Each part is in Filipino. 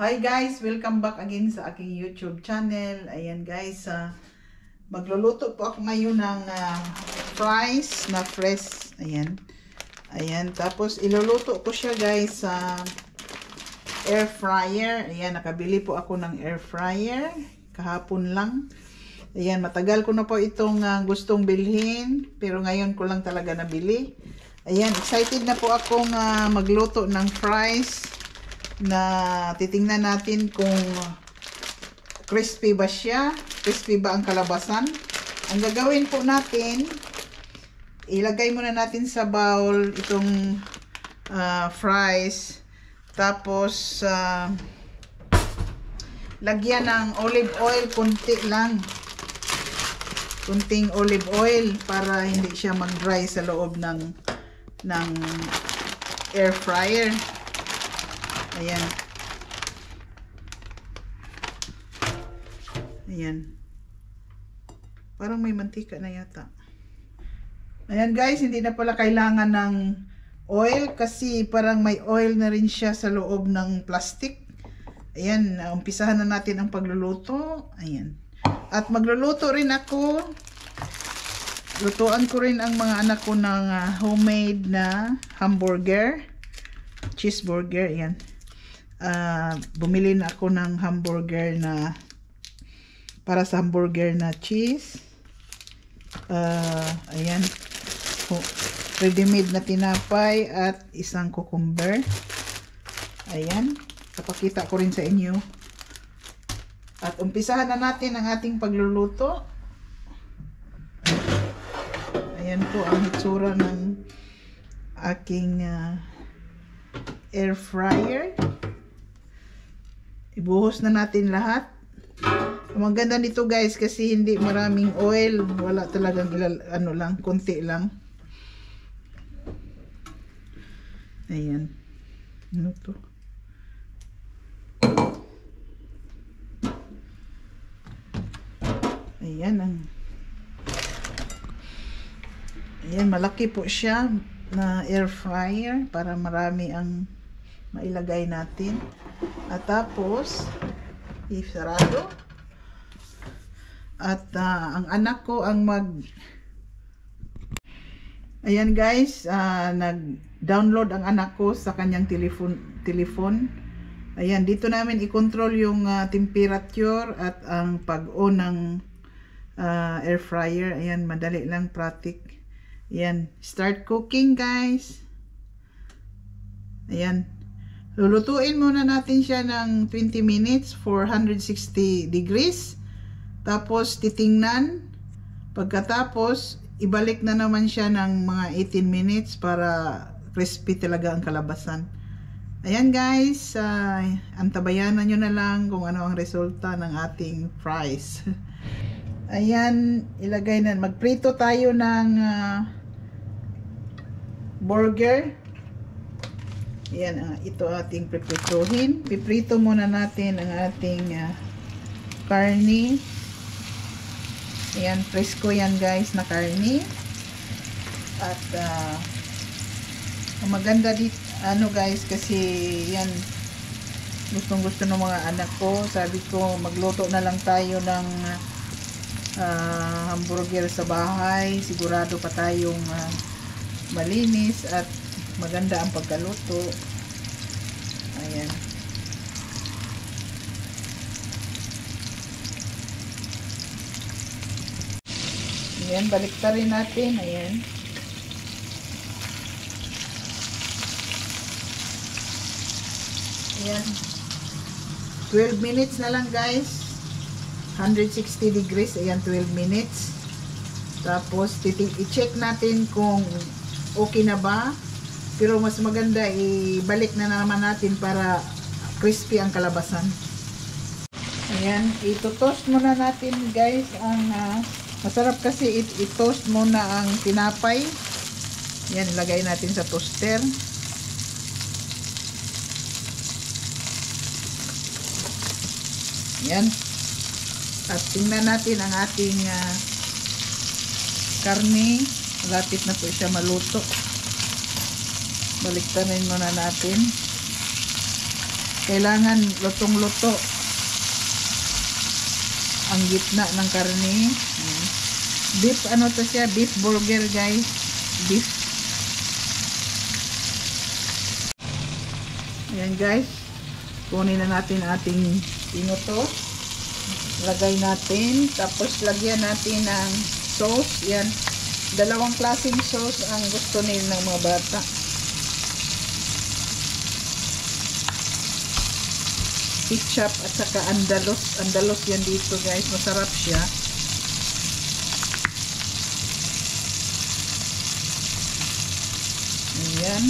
Hi guys! Welcome back again sa aking YouTube channel. Ayan guys, magluluto po ako ngayon ng fries na fresh. Ayan. Ayan, tapos iluluto ko siya guys sa air fryer. Ayan, nakabili po ako ng air fryer kahapon lang. Ayan, matagal ko na po itong gustong bilhin, pero ngayon ko lang talaga nabili. Ayan, excited na po akong magluto ng fries na titingnan natin kung crispy ba siya, crispy ba ang kalabasan. Ang gagawin po natin, ilagay muna natin sa bowl itong fries, tapos lagyan ng olive oil, kunti lang, kunting olive oil para hindi siya mag-dry sa loob ng air fryer. Ayan. Ayan. Parang may mantika na yata. Ayan guys, hindi na pala kailangan ng oil kasi parang may oil na rin siya sa loob ng plastic. Ayan, umpisahan na natin ang pagluluto. Ayan. At magluluto rin ako. Lutuan ko rin ang mga anak ko ng homemade na hamburger. Cheeseburger. Ayan. Bumili na ako ng hamburger na para sa hamburger na cheese. Ayan, ready-made na tinapay at isang cucumber. Ayan, papakita ko rin sa inyo. At umpisahan na natin ang ating pagluluto. Ayan po ang hitsura ng aking air fryer. Ibuhos na natin lahat. Ang ganda nito guys kasi hindi maraming oil, wala talagang ano lang, konti lang. Ayan. Ano to? Ayan Ayan, malaki po siya na air fryer para marami ang mailagay natin. At tapos isarado. At ang anak ko ang ayan guys, nag-download ang anak ko sa kanyang telephone. Ayan, dito namin i-control yung temperature at ang pag-on ng air fryer. Ayan, madali lang, pratik. Ayan, start cooking guys. Ayan, lulutuin muna natin siya ng 20 minutes for 160 degrees. Tapos titingnan. Pagkatapos, ibalik na naman siya ng mga 18 minutes para crispy talaga ang kalabasan. Ayan guys, antabayanan nyo na lang kung ano ang resulta ng ating fries. Ayan, ilagay na. Magprito tayo ng burger. Ayan, ito ating piprituhin. Piprito muna natin ang ating karne. Ayan, presko yan guys na karne. At ang maganda dito, ano guys, kasi yan, gustong gusto ng mga anak ko. Sabi ko, magluto na lang tayo ng hamburger sa bahay. Sigurado pa tayong malinis at maganda ang pagkaluto. Ayan. Ayan, baliktarin natin. Ayan. Ayan. 12 minutes na lang guys. 160 degrees. Ayan, 12 minutes. Tapos, i-check natin kung okay na ba. Pero mas maganda, ibalik na naman natin para crispy ang kalabasan. Ayan, ito-toast muna natin guys ang masarap kasi i-toast muna ang tinapay. Yan, ilagay natin sa toaster. Yan. At tingnan natin ang ating karne. Malapit na po siya maluto. Baliktarin muna natin. Kailangan lutong-luto ang gitna ng karne. Beef, ano to siya? Beef burger, guys. Beef. Ayan, guys. Kunin na natin ating pinutos. Lagay natin. Tapos, lagyan natin ng sauce. Yan. Dalawang klaseng sauce ang gusto nila ng mga bata. Ketchup at saka Andalos. Andalos yan dito, guys. Masarap siya. Ayan.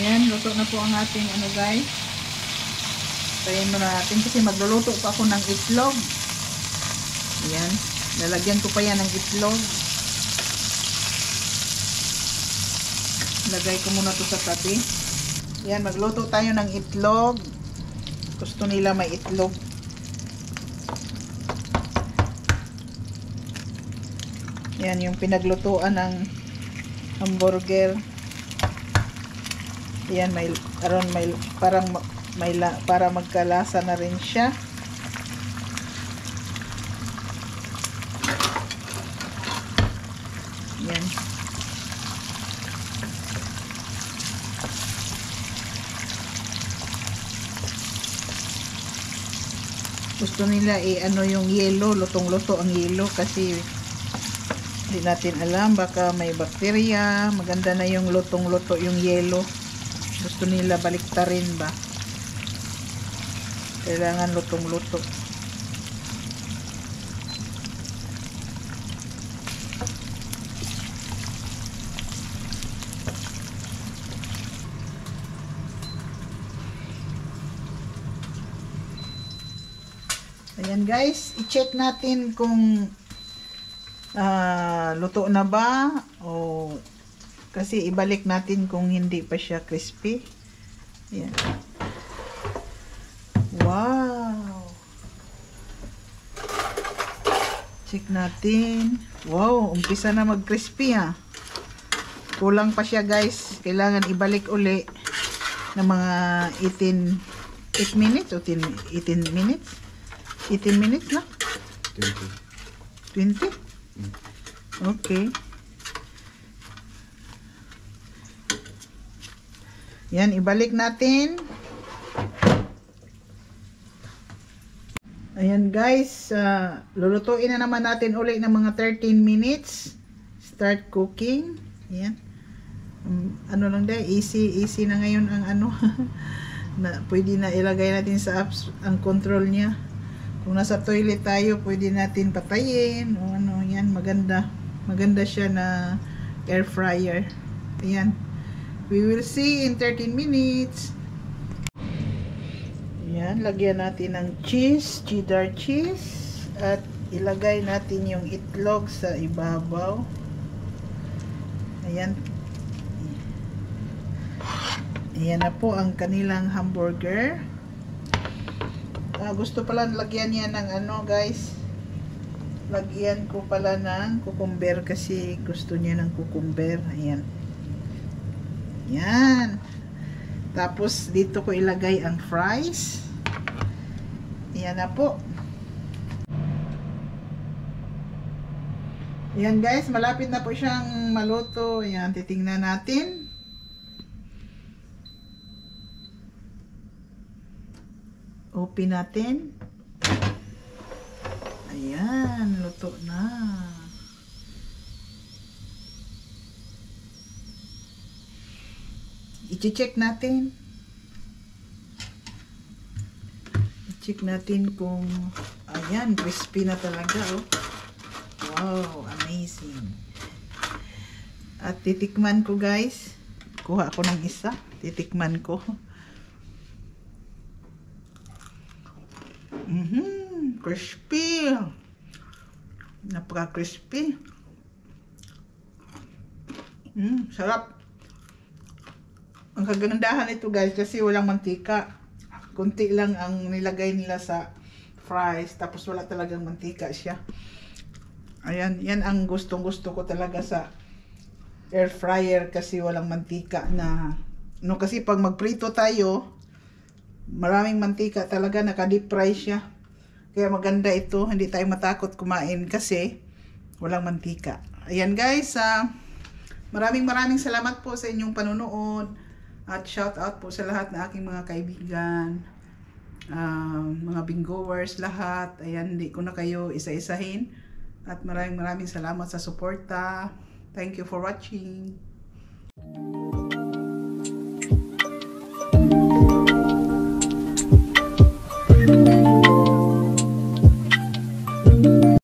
Ayan, luto na po ang ating ano, guys. Tayin mo na natin kasi magluluto pa ako ng itlog. Ayan. Lalagyan ko pa yan ng itlog. Lagay ko muna to sa tabi. Ayan, magluto tayo ng itlog. Gusto nila may itlog. Ayan, yung pinaglutuan ng hamburger. Ayan, may parang para magkalasa na rin siya. Ayan. Gusto nila ano yung yelo, lutong-luto ang yelo kasi hindi natin alam, baka may bakterya. Maganda na yung lutong-luto yung yelo. Gusto nila baliktarin ba? Kailangan lutong-luto. Ayan, guys, i-check natin kung luto na ba o kasi ibalik natin kung hindi pa siya crispy. Ayan. Wow! Check natin. Wow, umpisa na mag-crispy ha. Kulang pa siya, guys. Kailangan ibalik uli ng mga 8 minutes o 18 minutes. 18 minutes na? 20? Okay. Yan, ibalik natin. Ayan, guys, lulutuin na naman natin uli ng mga 13 minutes. Start cooking. Ayan. Ano lang dahil, easy na ngayon ang ano. Na, pwede na ilagay natin sa apps ang control niya. Kung nasa toilet tayo, pwede natin patayin. O ano, yan, maganda. Maganda siya na air fryer. Ayan. We will see in 13 minutes. Ayan, lagyan natin ng cheese, cheddar cheese. At ilagay natin yung itlog sa ibabaw. Ayan. Ayan na po ang kanilang hamburger. Gusto pala lagyan niya ng ano, guys. Lagyan ko pala ng cucumber kasi gusto niya ng cucumber. Ayan. Yan. Tapos, dito ko ilagay ang fries. Yan na po. Yan, guys. Malapit na po siyang maluto. Yan. Titingnan natin. Open natin. Ayan. Luto na. I-check natin. I-check natin kung ayan, crispy na talaga, oh. Wow, amazing. At titikman ko, guys. Kuha ako ng isa. Titikman ko. Crispy. Napaka-crispy. Sarap. Ang kagandahan ito, guys, kasi walang mantika. Kunti lang ang nilagay nila sa fries, tapos wala talagang mantika siya. Ayan, yan ang gustong-gusto ko talaga sa air fryer kasi walang mantika na, no, kasi pag magprito tayo, maraming mantika talaga, naka-deep fry siya. Kaya maganda ito, hindi tayo matakot kumain kasi walang mantika. Ayan guys, maraming salamat po sa inyong panunood at shout out po sa lahat na aking mga kaibigan, mga bingoers lahat. Ayan, hindi ko na kayo isa-isahin at maraming salamat sa suporta. Thank you for watching.